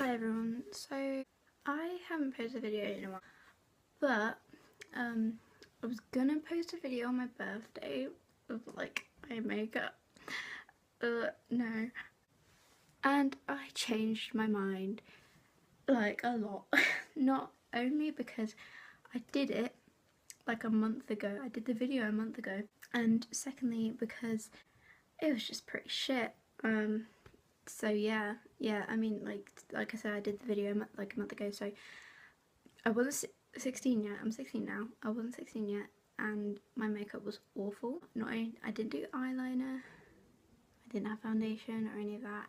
Hi everyone, so I haven't posted a video in a while, but I was gonna post a video on my birthday of like my makeup, no, and I changed my mind like a lot. Not only because I did it like a month ago, I did the video a month ago, and secondly because it was just pretty shit. So yeah, I mean, like I said, I did the video like a month ago, so I wasn't 16 yet. I'm 16 now. I wasn't 16 yet, and my makeup was awful. Not only I didn't do eyeliner, I didn't have foundation or any of that,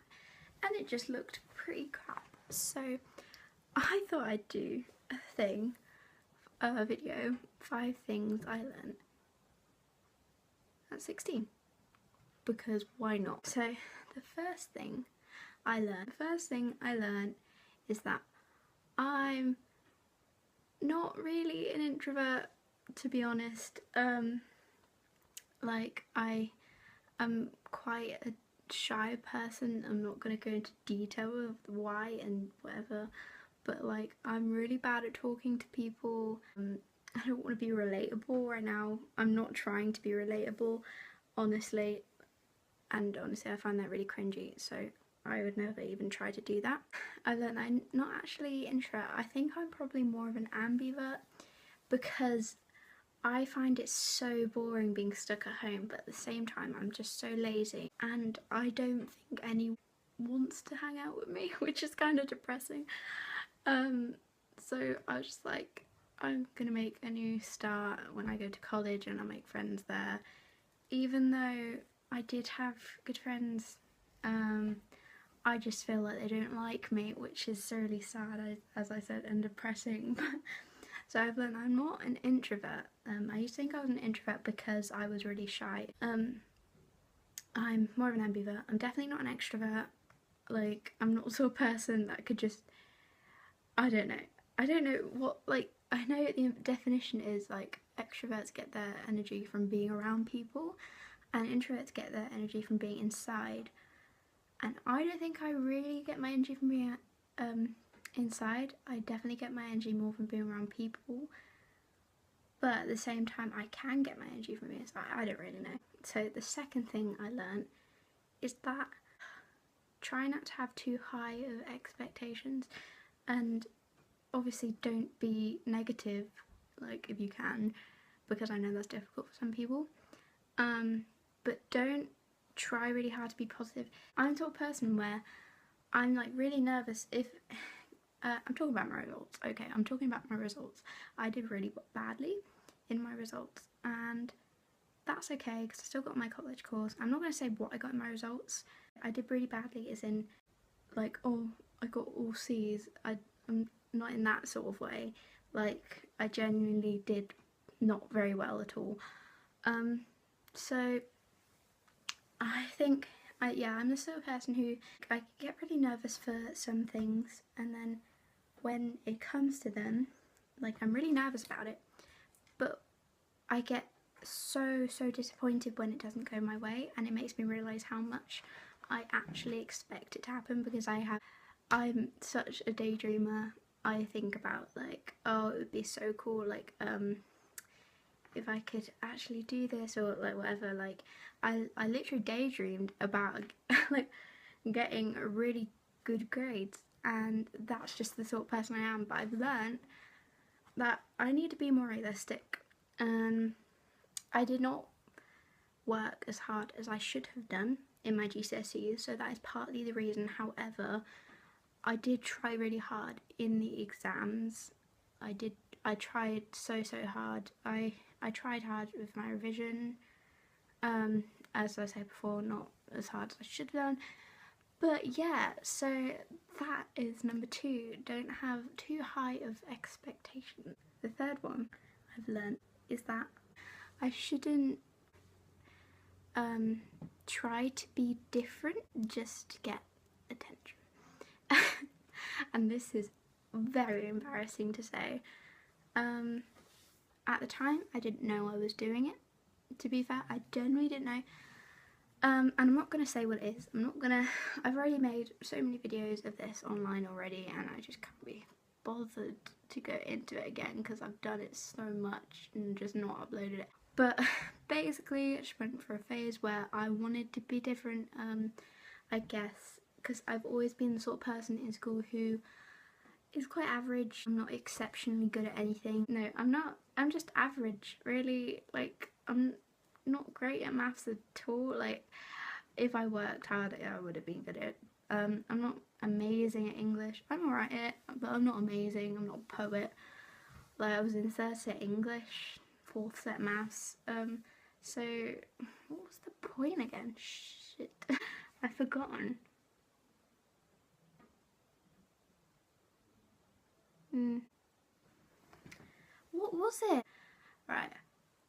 and it just looked pretty crap. So I thought I'd do a video, 5 things I learned at 16, because why not? So the first thing I learned is that I'm not really an introvert, to be honest. Like I am quite a shy person. I'm not going to go into detail of why and whatever, but like I'm really bad at talking to people. I don't want to be relatable right now. I'm not trying to be relatable, honestly, and honestly I find that really cringy, so I would never even try to do that. I learned that I'm not actually an introvert. I think I'm probably more of an ambivert, because I find it so boring being stuck at home, but at the same time I'm just so lazy and I don't think anyone wants to hang out with me, which is kind of depressing. So I was just like, I'm gonna make a new start when I go to college and I'll make friends there. Even though I did have good friends, I just feel like they don't like me, which is really sad, as I said, and depressing. So I've learned I'm not an introvert. I used to think I was an introvert because I was really shy. I'm more of an ambivert. I'm definitely not an extrovert. Like, I'm not the sort of person that could just, I don't know what, like, I know the definition is like extroverts get their energy from being around people and introverts get their energy from being inside. And I don't think I really get my energy from being inside. I definitely get my energy more from being around people, but at the same time I can get my energy from being inside. I don't really know. So the second thing I learned is that try not to have too high of expectations, and obviously don't be negative, like, if you can, because I know that's difficult for some people, but don't try really hard to be positive. I'm the sort of person where I'm like really nervous if I'm talking about my results. Okay, I'm talking about my results. I did really badly in my results, and that's okay because I still got my college course. I'm not going to say what I got in my results. I did really badly as in like, oh, I got all C's. I'm not in that sort of way. Like, I genuinely did not very well at all. So I think I'm the sort of person who I get really nervous for some things, and then when it comes to them, like, I'm really nervous about it, but I get so disappointed when it doesn't go my way, and it makes me realise how much I actually expect it to happen, because I'm such a daydreamer. I think about like, oh, it would be so cool, like if I could actually do this, or like whatever. Like I literally daydreamed about like getting really good grades, and that's just the sort of person I am. But I've learned that I need to be more realistic. I did not work as hard as I should have done in my GCSEs, so that is partly the reason. However, I did try really hard in the exams. I tried so hard. I tried hard with my revision. As I said before, not as hard as I should have done. But yeah, so that is number 2. Don't have too high of expectations. The third one I've learned is that I shouldn't try to be different just to get attention. And this is very embarrassing to say. At the time I didn't know I was doing it, to be fair. I genuinely didn't know. And I'm not going to say what it is. I've already made so many videos of this online already, and I just can't be bothered to go into it again because I've done it so much and just not uploaded it. But basically I just went for a phase where I wanted to be different, I guess, because I've always been the sort of person in school who is quite average. I'm not exceptionally good at anything. No, I'm not. I'm just average, really. Like, I'm not great at maths at all. Like, if I worked hard, I would have been good at it. I'm not amazing at English. I'm alright at it, but I'm not amazing. I'm not a poet. Like, I was in third set English, fourth set maths. So what was the point again? Shit, I've forgotten. What was it? Right,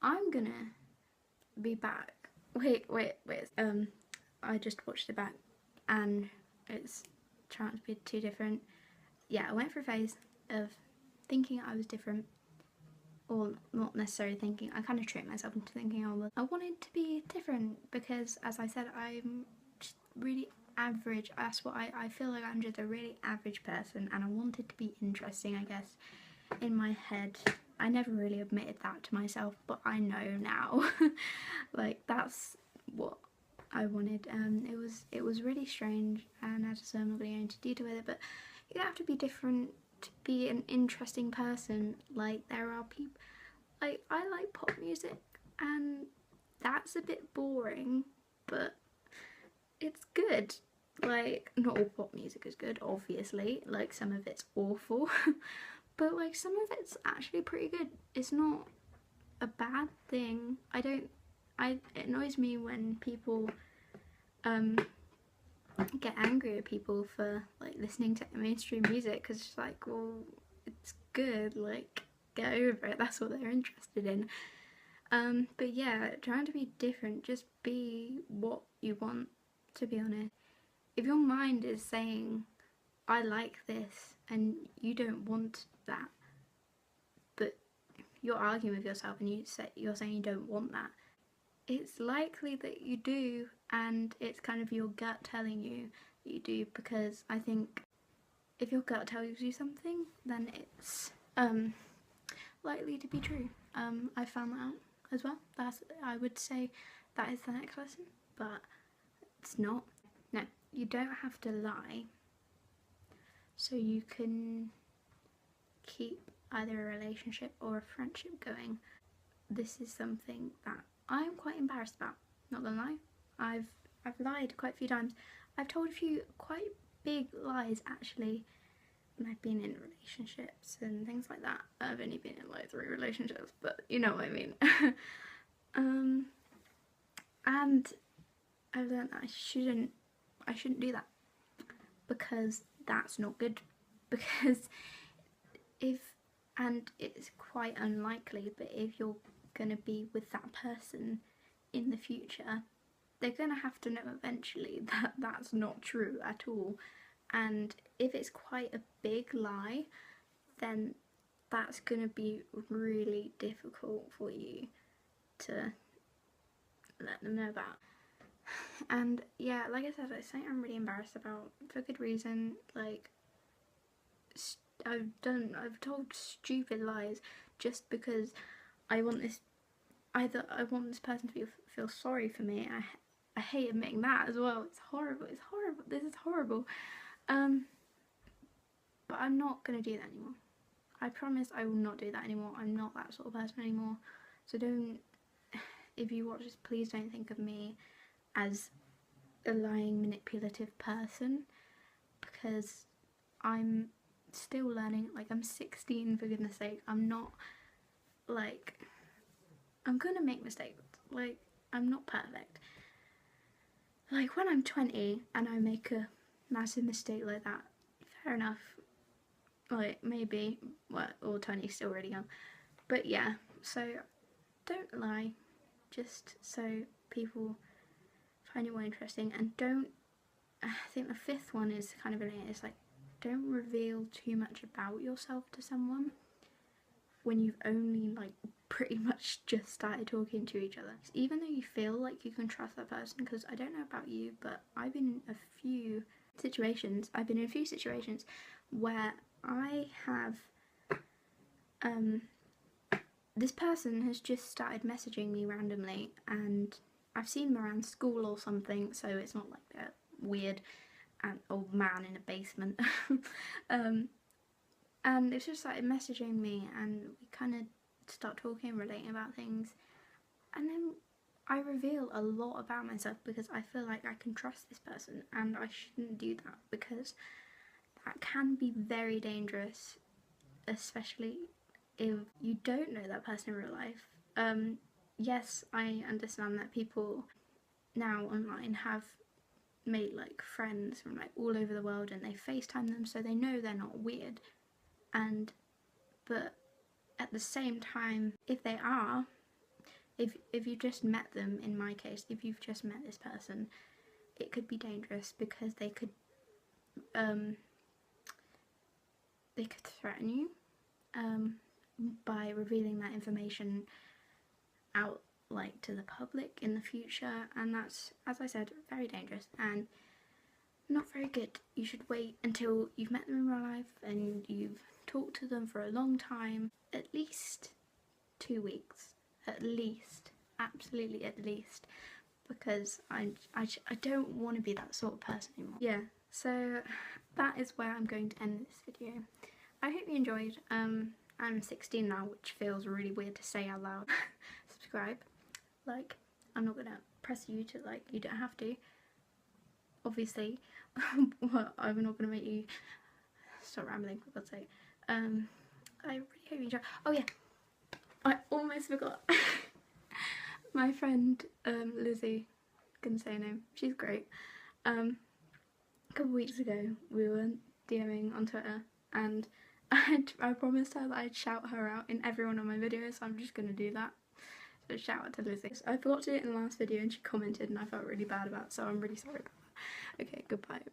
I'm gonna be back. Wait. I just watched it back, and it's trying to be too different. Yeah, I went through a phase of thinking I was different, or not necessarily thinking. I kind of tricked myself into thinking I wanted to be different because, as I said, I'm just really average. That's what I feel like. I'm just a really average person, and I wanted to be interesting, I guess, in my head. I never really admitted that to myself, but I know now. Like, that's what I wanted. It was really strange, and as I said, I'm not going to go into detail with it, but you have to be different to be an interesting person. Like, there are people, like, I like pop music, and that's a bit boring, but it's good. Like, not all pop music is good, obviously. Like, some of it's awful. But like, some of it's actually pretty good. It's not a bad thing. It annoys me when people get angry at people for like listening to mainstream music, because it's like, well, it's good, like, get over it. That's what they're interested in. But yeah, trying to be different, just be what you want, to be honest. If your mind is saying, I like this, and you don't want that, but you're arguing with yourself and you're saying you don't want that, it's likely that you do, and it's kind of your gut telling you that you do, because I think if your gut tells you something, then it's likely to be true. I found that out as well. I would say that is the next lesson, but it's not. No, you don't have to lie so you can keep either a relationship or a friendship going. This is something that I'm quite embarrassed about, not gonna lie. I've lied quite a few times. I've told a few quite big lies, actually, when I've been in relationships and things like that. I've only been in like 3 relationships, but you know what I mean. And I've learned that I shouldn't do that, because that's not good. Because and it's quite unlikely, but if you're gonna be with that person in the future, they're gonna have to know eventually that that's not true at all. And if it's quite a big lie, then that's gonna be really difficult for you to let them know about. And yeah, like I said, it's something I'm really embarrassed about, for good reason. Like, I've told stupid lies just because I want this person to feel sorry for me. I hate admitting that as well. It's horrible. This is horrible. But I'm not gonna do that anymore. I promise I will not do that anymore. I'm not that sort of person anymore. So don't, if you watch this, please don't think of me as a lying, manipulative person, because I'm still learning. Like, I'm 16, for goodness sake. I'm not, like, I'm gonna make mistakes. Like, I'm not perfect. Like, when I'm 20 and I make a massive mistake like that, fair enough. Like, maybe, well, or 20 is still really young. But yeah, so don't lie, just so people find you more interesting. And don't, I think the 5th one is kind of related. It's like, don't reveal too much about yourself to someone. when you've only like pretty much just started talking to each other. Even though you feel like you can trust that person, because I don't know about you, but I've been in a few situations where I have this person has just started messaging me randomly, and I've seen them around school or something, so it's not like they're weird old man in a basement. And it's just started messaging me, and we kind of start talking, relating about things, and then I reveal a lot about myself because I feel like I can trust this person, and I shouldn't do that because that can be very dangerous, especially if you don't know that person in real life. Yes, I understand that people now online have made like friends from like all over the world, and they FaceTime them so they know they're not weird, but at the same time, if they are, if you just met them, in my case, if you've just met this person, it could be dangerous because they could threaten you by revealing that information out like to the public in the future, and that's, as I said, very dangerous and not very good. You should wait until you've met them in real life and you've talked to them for a long time, at least 2 weeks, at least, absolutely at least, because I don't want to be that sort of person anymore. Yeah, so that is where I'm going to end this video. I hope you enjoyed. I'm 16 now, which feels really weird to say out loud. Subscribe, like, I'm not gonna press you to like, you don't have to, obviously. Well, I'm not gonna make you stop rambling, for God's sake. I really hope you enjoy. Oh yeah, I almost forgot. My friend Lizzie, gonna say her name, she's great. A couple weeks ago we were DMing on Twitter, and I promised her that I'd shout her out in every one of my videos, so I'm just gonna do that. So shout out to Lizzie. I forgot to do it in the last video and she commented and I felt really bad about it, so I'm really sorry about that. Okay, goodbye.